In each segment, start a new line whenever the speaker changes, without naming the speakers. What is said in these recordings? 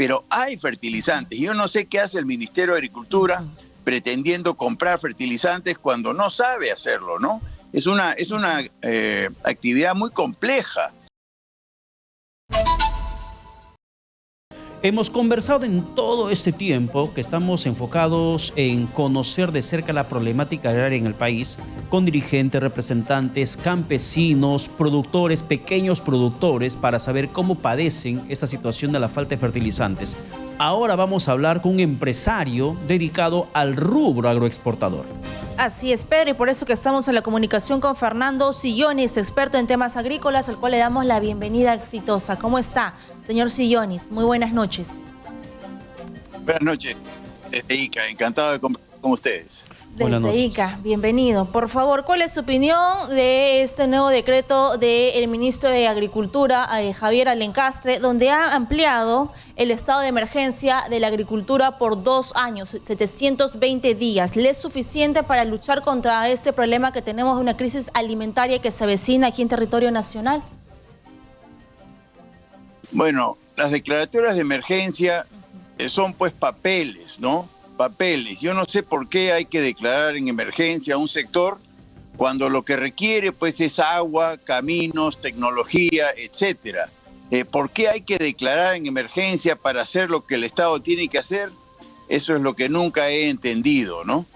pero hay fertilizantes. Yo no sé qué hace el Ministerio de Agricultura pretendiendo comprar fertilizantes cuando no sabe hacerlo, ¿no? Es una actividad muy compleja.
Hemos conversado en todo este tiempo que estamos enfocados en conocer de cerca la problemática agraria en el país con dirigentes, representantes, campesinos, productores, pequeños productores para saber cómo padecen esa situación de la falta de fertilizantes. Ahora vamos a hablar con un empresario dedicado al rubro agroexportador.
Así es, Pedro, y por eso que estamos en la comunicación con Fernando Sillonis, experto en temas agrícolas, al cual le damos la bienvenida exitosa. ¿Cómo está, señor Sillonis? Muy buenas noches.
Buenas noches, desde Ica. Encantado de conversar con ustedes.
Desde Ica, bienvenido. Por favor, ¿cuál es su opinión de este nuevo decreto del ministro de Agricultura, Javier Alencastre, donde ha ampliado el estado de emergencia de la agricultura por 2 años, 720 días? ¿Le es suficiente para luchar contra este problema que tenemos de una crisis alimentaria que se avecina aquí en territorio nacional?
Bueno, las declaratorias de emergencia son pues papeles, ¿no? Papeles. Yo no sé por qué hay que declarar en emergencia a un sector cuando lo que requiere pues es agua, caminos, tecnología, etcétera. ¿Por qué hay que declarar en emergencia para hacer lo que el Estado tiene que hacer? Eso es lo que nunca he entendido, ¿no?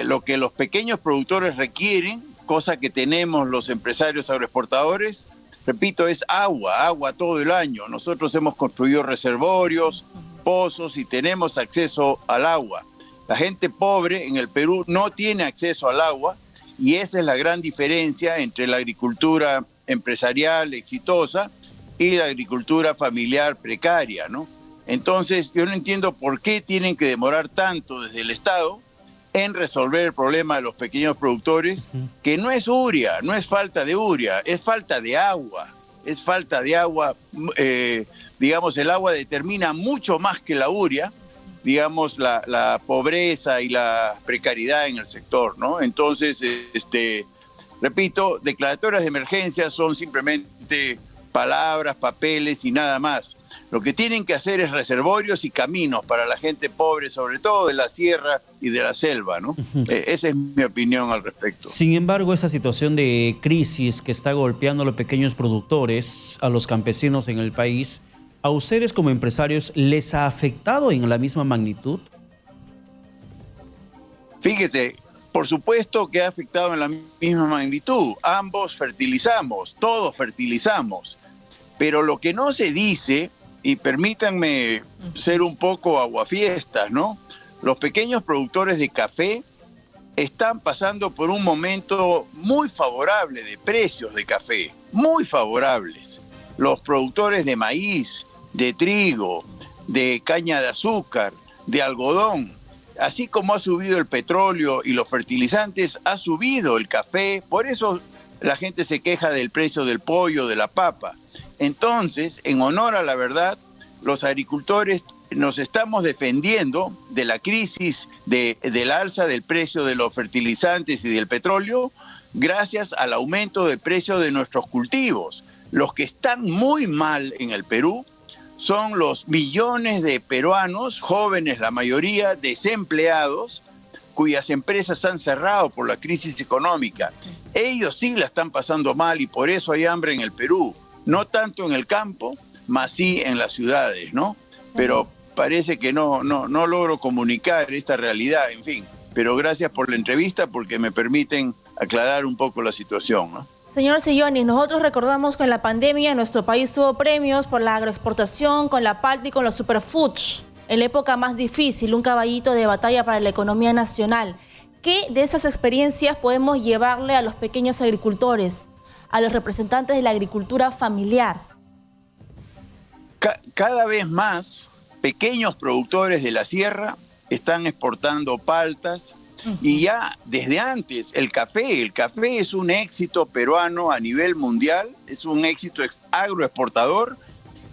Lo que los pequeños productores requieren, cosa que tenemos los empresarios agroexportadores, repito, es agua todo el año. Nosotros hemos construido reservorios, pozos y tenemos acceso al agua. La gente pobre en el Perú no tiene acceso al agua y esa es la gran diferencia entre la agricultura empresarial exitosa y la agricultura familiar precaria, ¿no? Entonces, yo no entiendo por qué tienen que demorar tanto desde el Estado en resolver el problema de los pequeños productores, que no es uria, no es falta de uria, es falta de agua. Es falta de agua. Digamos, el agua determina mucho más que la uria, digamos, la pobreza y la precariedad en el sector, ¿no? Entonces, repito, declaratorias de emergencia son simplemente palabras, papeles y nada más. Lo que tienen que hacer es reservorios y caminos para la gente pobre, sobre todo de la sierra y de la selva, ¿no? Esa es mi opinión al respecto.
Sin embargo, esa situación de crisis que está golpeando a los pequeños productores, a los campesinos en el país, ¿a ustedes como empresarios les ha afectado en la misma magnitud?
Fíjese, por supuesto que ha afectado en la misma magnitud. Ambos fertilizamos, todos fertilizamos. Pero lo que no se dice, y permítanme ser un poco aguafiestas, ¿no? Los pequeños productores de café están pasando por un momento muy favorable de precios de café, muy favorables. Los productores de maíz, de trigo, de caña de azúcar, de algodón, así como ha subido el petróleo y los fertilizantes, ha subido el café. Por eso la gente se queja del precio del pollo, de la papa. Entonces, en honor a la verdad, los agricultores nos estamos defendiendo de la crisis del alza del precio de los fertilizantes y del petróleo gracias al aumento del precio de nuestros cultivos. Los que están muy mal en el Perú son los millones de peruanos, jóvenes la mayoría, desempleados, cuyas empresas han cerrado por la crisis económica. Ellos sí la están pasando mal y por eso hay hambre en el Perú. No tanto en el campo, más sí en las ciudades, ¿no? Pero parece que no logro comunicar esta realidad, en fin. Pero gracias por la entrevista porque me permiten aclarar un poco la situación, ¿no?
Señor Sillonis, nosotros recordamos que en la pandemia nuestro país tuvo premios por la agroexportación, con la palta y con los superfoods. En la época más difícil, un caballito de batalla para la economía nacional. ¿Qué de esas experiencias podemos llevarle a los pequeños agricultores, a los representantes de la agricultura familiar?
Cada vez más pequeños productores de la sierra están exportando paltas y ya desde antes el café es un éxito peruano a nivel mundial, es un éxito agroexportador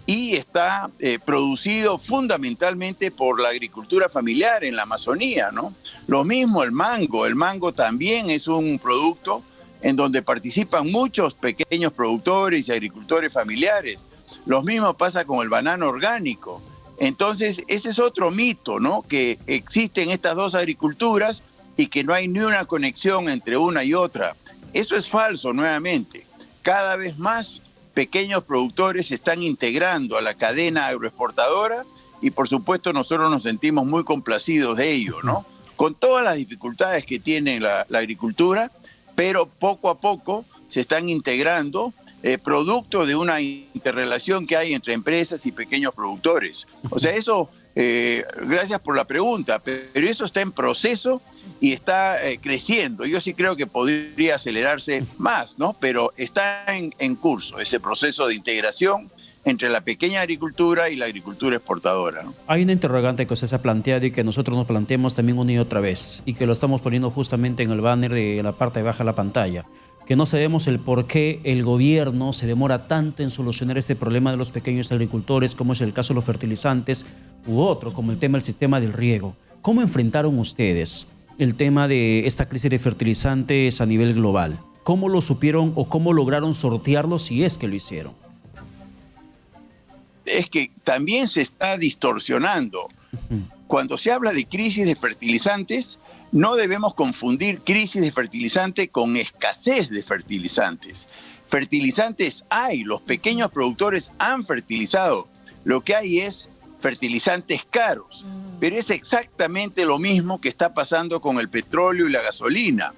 y está producido fundamentalmente por la agricultura familiar en la Amazonía, ¿no? Lo mismo el mango también es un producto en donde participan muchos pequeños productores y agricultores familiares. Lo mismo pasa con el banano orgánico. Entonces, ese es otro mito, ¿no? Que existen estas dos agriculturas y que no hay ni una conexión entre una y otra. Eso es falso, nuevamente. Cada vez más pequeños productores se están integrando a la cadena agroexportadora y, por supuesto, nosotros nos sentimos muy complacidos de ello, ¿no? Con todas las dificultades que tiene la agricultura, pero poco a poco se están integrando producto de una interrelación que hay entre empresas y pequeños productores. O sea, eso, gracias por la pregunta, pero eso está en proceso y está creciendo. Yo sí creo que podría acelerarse más, ¿no? Pero está en curso ese proceso de integración entre la pequeña agricultura y la agricultura exportadora, ¿no?
Hay una interrogante que usted se ha planteado y que nosotros nos planteamos también una y otra vez, y que lo estamos poniendo justamente en el banner de la parte baja de la pantalla, que no sabemos el por qué el gobierno se demora tanto en solucionar este problema de los pequeños agricultores, como es el caso de los fertilizantes, u otro, como el tema del sistema del riego. ¿Cómo enfrentaron ustedes el tema de esta crisis de fertilizantes a nivel global? ¿Cómo lo supieron o cómo lograron sortearlo, si es que lo hicieron?
Es que también se está distorsionando. Cuando se habla de crisis de fertilizantes, no debemos confundir crisis de fertilizante con escasez de fertilizantes. Fertilizantes hay, los pequeños productores han fertilizado. Lo que hay es fertilizantes caros, pero es exactamente lo mismo que está pasando con el petróleo y la gasolina.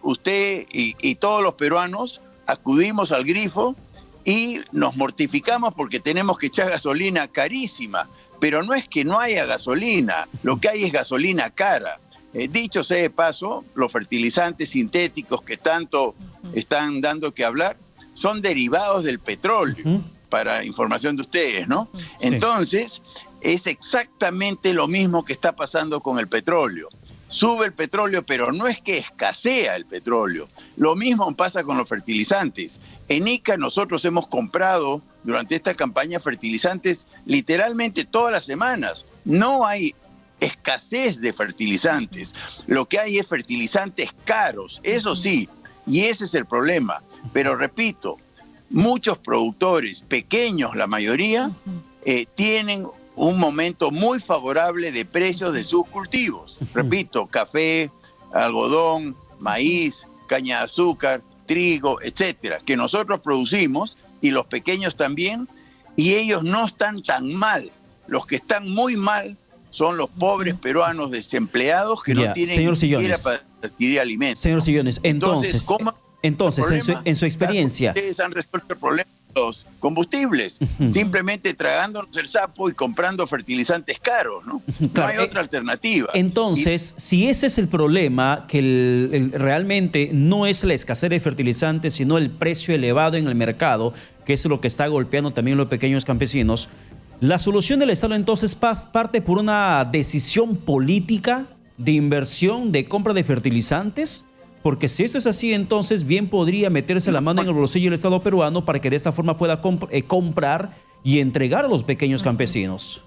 Usted y todos los peruanos acudimos al grifo y nos mortificamos porque tenemos que echar gasolina carísima, pero no es que no haya gasolina, lo que hay es gasolina cara. Dicho sea de paso, los fertilizantes sintéticos que tanto están dando que hablar son derivados del petróleo, para información de ustedes, ¿no? Sí. Entonces, es exactamente lo mismo que está pasando con el petróleo. Sube el petróleo, pero no es que escasea el petróleo. Lo mismo pasa con los fertilizantes. En ICA nosotros hemos comprado durante esta campaña fertilizantes literalmente todas las semanas. No hay escasez de fertilizantes. Lo que hay es fertilizantes caros, eso sí, y ese es el problema. Pero repito, muchos productores, pequeños la mayoría, tienen un momento muy favorable de precios de sus cultivos. Repito, café, algodón, maíz, caña de azúcar, trigo, etcétera, que nosotros producimos y los pequeños también, y ellos no están tan mal. Los que están muy mal son los pobres peruanos desempleados que no tienen ni siquiera para adquirir alimentos.
Señor Sillones, entonces en su experiencia,
ustedes han resuelto el problema de los combustibles, simplemente tragándonos el sapo y comprando fertilizantes caros, ¿no? Claro, no hay otra alternativa.
Entonces, si ese es el problema, que realmente no es la escasez de fertilizantes, sino el precio elevado en el mercado, que es lo que está golpeando también a los pequeños campesinos, la solución del Estado entonces parte por una decisión política de inversión, de compra de fertilizantes. Porque si esto es así, entonces bien podría meterse la mano en el bolsillo del Estado peruano para que de esta forma pueda comprar y entregar a los pequeños campesinos.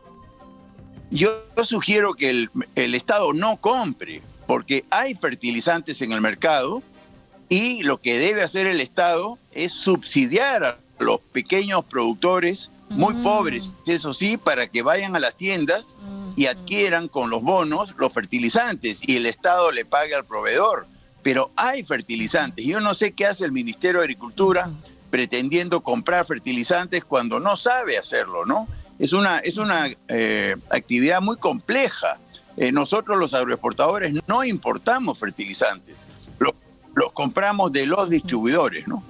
Yo sugiero que el Estado no compre, porque hay fertilizantes en el mercado y lo que debe hacer el Estado es subsidiar a los pequeños productores muy pobres, eso sí, para que vayan a las tiendas y adquieran con los bonos los fertilizantes y el Estado le pague al proveedor. Pero hay fertilizantes. Yo no sé qué hace el Ministerio de Agricultura pretendiendo comprar fertilizantes cuando no sabe hacerlo, ¿no? Es una actividad muy compleja. Nosotros los agroexportadores no importamos fertilizantes, los compramos de los distribuidores, ¿no?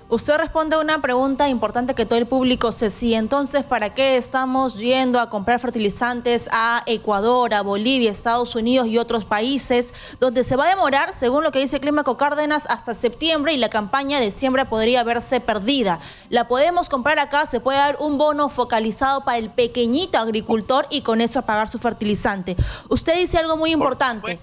Usted responde a una pregunta importante que todo el público se sigue. Entonces, ¿para qué estamos yendo a comprar fertilizantes a Ecuador, a Bolivia, Estados Unidos y otros países, donde se va a demorar, según lo que dice Clímaco Cárdenas, hasta septiembre y la campaña de siembra podría verse perdida? La podemos comprar acá, se puede dar un bono focalizado para el pequeñito agricultor y con eso pagar su fertilizante. Usted dice algo muy importante.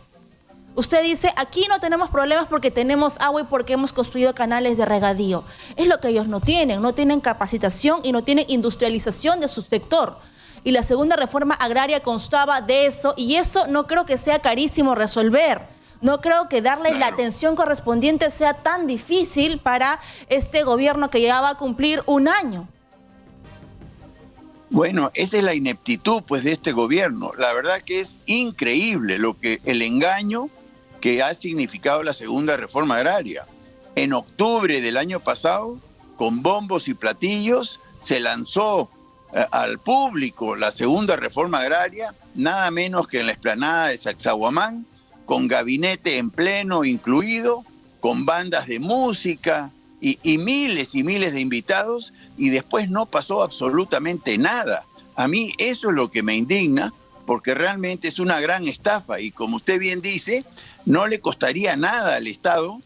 Usted dice, aquí no tenemos problemas porque tenemos agua y porque hemos construido canales de regadío. Es lo que ellos no tienen capacitación y no tienen industrialización de su sector. Y la segunda reforma agraria constaba de eso, y eso no creo que sea carísimo resolver. No creo que darle la atención correspondiente sea tan difícil para este gobierno que ya va a cumplir un año.
Bueno, esa es la ineptitud pues de este gobierno. La verdad que es increíble el engaño que ha significado la segunda reforma agraria. En octubre del año pasado, con bombos y platillos, se lanzó al público la segunda reforma agraria, nada menos que en la explanada de Sacsayhuamán, con gabinete en pleno incluido, con bandas de música y miles de invitados, y después no pasó absolutamente nada. A mí eso es lo que me indigna, porque realmente es una gran estafa, y como usted bien dice, no le costaría nada al Estado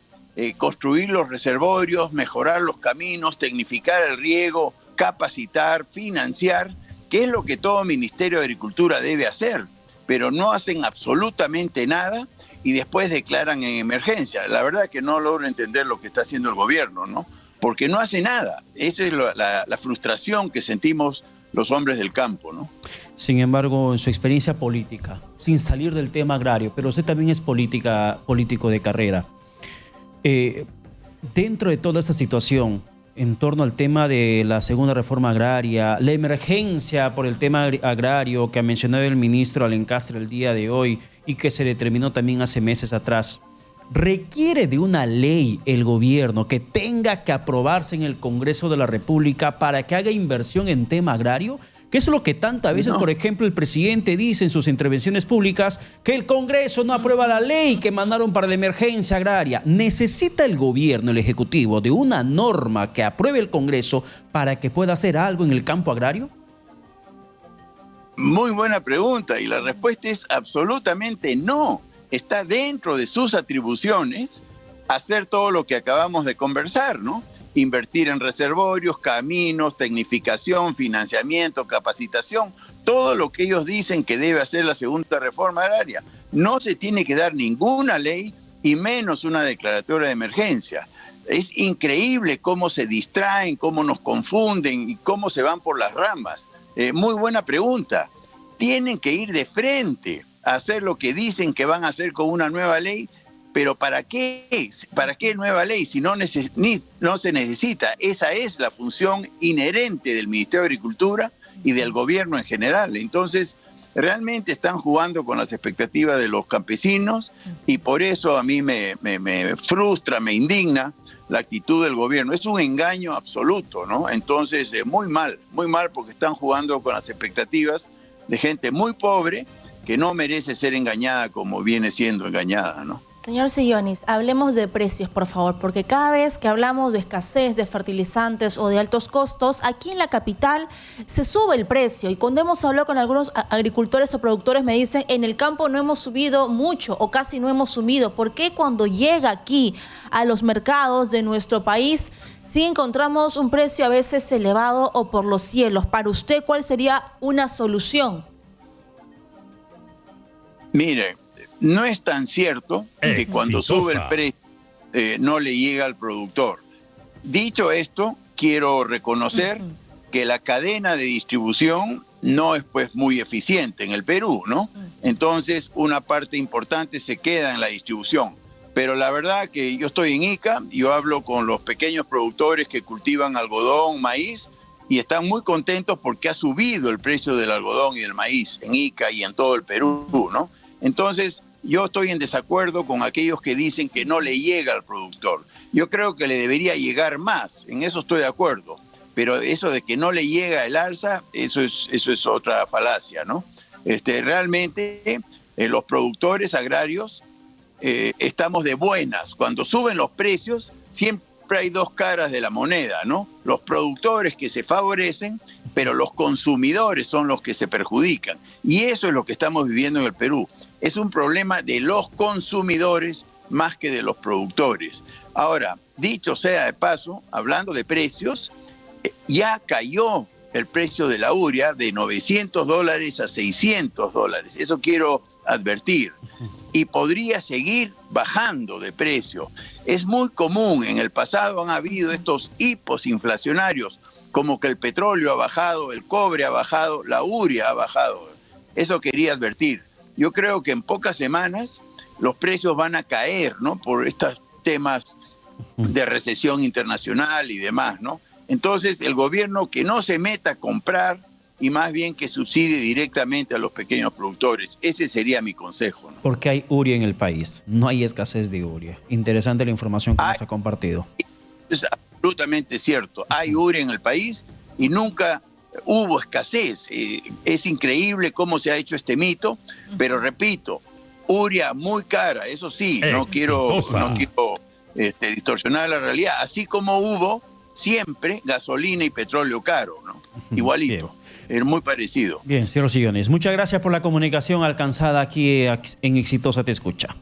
construir los reservorios, mejorar los caminos, tecnificar el riego, capacitar, financiar, que es lo que todo Ministerio de Agricultura debe hacer, pero no hacen absolutamente nada y después declaran en emergencia. La verdad que no logro entender lo que está haciendo el gobierno, ¿no? Porque no hace nada. Esa es la frustración que sentimos los hombres del campo, ¿no?
Sin embargo, en su experiencia política, sin salir del tema agrario, pero usted también es político de carrera, dentro de toda esta situación, en torno al tema de la segunda reforma agraria, la emergencia por el tema agrario que ha mencionado el ministro Alencastre el día de hoy y que se determinó también hace meses atrás, ¿requiere de una ley el gobierno que tenga que aprobarse en el Congreso de la República para que haga inversión en tema agrario? Que es lo que tantas veces, por ejemplo, el presidente dice en sus intervenciones públicas, que el Congreso no aprueba la ley que mandaron para la emergencia agraria. ¿Necesita el gobierno, el Ejecutivo, de una norma que apruebe el Congreso para que pueda hacer algo en el campo agrario?
Muy buena pregunta, y la respuesta es absolutamente no. Está dentro de sus atribuciones hacer todo lo que acabamos de conversar, ¿no? Invertir en reservorios, caminos, tecnificación, financiamiento, capacitación, todo lo que ellos dicen que debe hacer la segunda reforma agraria. No se tiene que dar ninguna ley y menos una declaratoria de emergencia. Es increíble cómo se distraen, cómo nos confunden y cómo se van por las ramas. Muy buena pregunta. Tienen que ir de frente a hacer lo que dicen que van a hacer con una nueva ley. Pero ¿para qué? ¿Para qué nueva ley si no se necesita? Esa es la función inherente del Ministerio de Agricultura y del gobierno en general. Entonces, realmente están jugando con las expectativas de los campesinos y por eso a mí me frustra, me indigna la actitud del gobierno. Es un engaño absoluto, ¿no? Entonces, muy mal porque están jugando con las expectativas de gente muy pobre que no merece ser engañada como viene siendo engañada, ¿no?
Señor Sillonis, hablemos de precios, por favor, porque cada vez que hablamos de escasez de fertilizantes o de altos costos, aquí en la capital se sube el precio. Y cuando hemos hablado con algunos agricultores o productores me dicen, en el campo no hemos subido mucho o casi no hemos subido. ¿Por qué cuando llega aquí a los mercados de nuestro país sí encontramos un precio a veces elevado o por los cielos? Para usted, ¿cuál sería una solución?
Mire, no es tan cierto que cuando sube el precio no le llega al productor. Dicho esto, quiero reconocer que la cadena de distribución no es pues muy eficiente en el Perú, ¿no? Entonces, una parte importante se queda en la distribución. Pero la verdad que yo estoy en Ica, yo hablo con los pequeños productores que cultivan algodón, maíz, y están muy contentos porque ha subido el precio del algodón y del maíz en Ica y en todo el Perú, ¿no? Entonces, yo estoy en desacuerdo con aquellos que dicen que no le llega al productor. Yo creo que le debería llegar más, en eso estoy de acuerdo. Pero eso de que no le llega el alza, eso es otra falacia, ¿no? Realmente los productores agrarios estamos de buenas. Cuando suben los precios, siempre hay dos caras de la moneda, ¿no? Los productores que se favorecen, pero los consumidores son los que se perjudican. Y eso es lo que estamos viviendo en el Perú. Es un problema de los consumidores más que de los productores. Ahora, dicho sea de paso, hablando de precios, ya cayó el precio de la urea de $900 a $600. Eso quiero advertir. Y podría seguir bajando de precio. Es muy común, en el pasado han habido estos hipos inflacionarios, como que el petróleo ha bajado, el cobre ha bajado, la urea ha bajado. Eso quería advertir. Yo creo que en pocas semanas los precios van a caer, ¿no? Por estos temas de recesión internacional y demás, ¿no? Entonces, el gobierno que no se meta a comprar y más bien que subsidie directamente a los pequeños productores. Ese sería mi consejo, ¿no?
Porque hay urea en el país, no hay escasez de urea. Interesante la información que nos ha compartido.
Es absolutamente cierto. Hay urea en el país y nunca hubo escasez. Es increíble cómo se ha hecho este mito, pero repito, urea muy cara, eso sí, no quiero distorsionar la realidad, así como hubo siempre gasolina y petróleo caro, ¿no? Igualito. Es muy parecido.
Bien, señor Sillones, muchas gracias por la comunicación alcanzada aquí en Exitosa Te Escucha.